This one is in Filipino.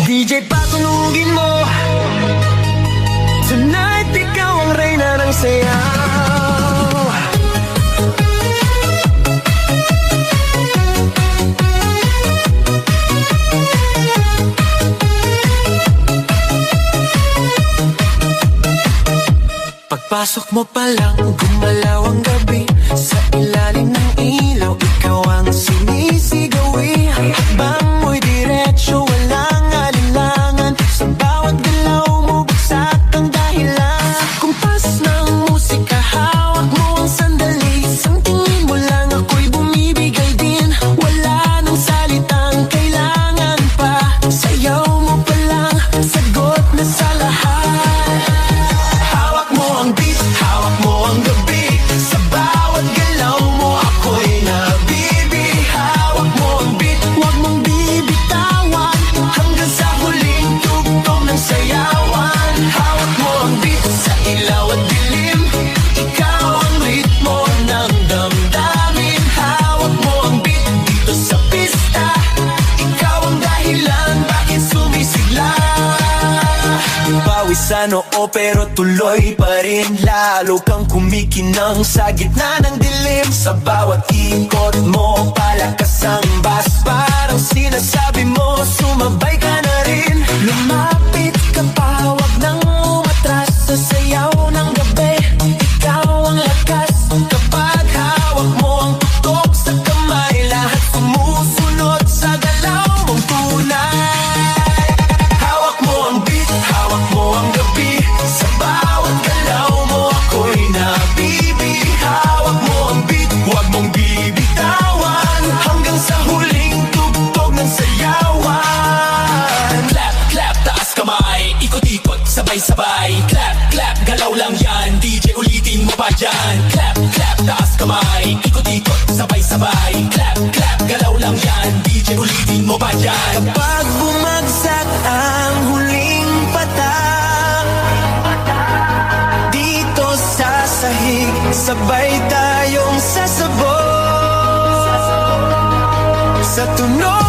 DJ patunugin mo, tonight ikaw ang reyna ng sayaw. Pagpasok mo pa lang, gumalaw ang gabi. Sa ilalim ng ilaw, ikaw ang sinisigawi. Bang mo'y diretsyo, walang alinlangan. Sa bawat galaw mo, bagsak ang dahilan. Kumpas ng musika, hawak mo ang sandali. Isang tingin mo lang, ako'y bumibigay din. Wala nang salitang kailangan pa. Sayaw mo pa lang, sagot na sa lahat. Hawak mo ang beat, hawak mo ang gabi. Sa bawat galaw mo, ako'y nabibi. Hawak mo ang beat, huwag mong bibitawan. Hanggang sa huling tugtog ng sayawan. Hawak mo ang beat, sa ilaw at dilim. Ikaw ang ritmo ng damdamin. Hawak mo ang beat, dito sa pista. Ikaw ang dahilan, bakit sumisigla. Pawisan oo pero tuloy pa rin. Lalo kang kumikinang sa gitna ng dilim. Sa bawat ikot mo, palakas ang bass. Parang sinasabi mo, sumabay ka na rin. Lumapit ka pa, wag nang umatras. Sa sayaw ng gabi, ikaw ang lakas. Kapag hawak mo ang tutok sa kamay, lahat sumusunod sa galaw mong tunay. Hawak mo ang beat, hawak mo ang gabi. Sa bawat galaw mo, ako'y nabibi. Hawak mo ang beat, huwag mong bibitawan. Hanggang sa huling tugtog ng sayawan. Clap, clap, taas kamay, ikot-ikot, sabay-sabay. Clap, clap, galaw lang yan, DJ ulitin mo pa dyan. Clap, clap, taas kamay, ikot-ikot, sabay-sabay. Clap, clap, galaw lang yan, DJ ulitin mo pa dyan. Kapag bumagsak ang huling patak, dito sa sahig, sabay tayong sasabog sa tunog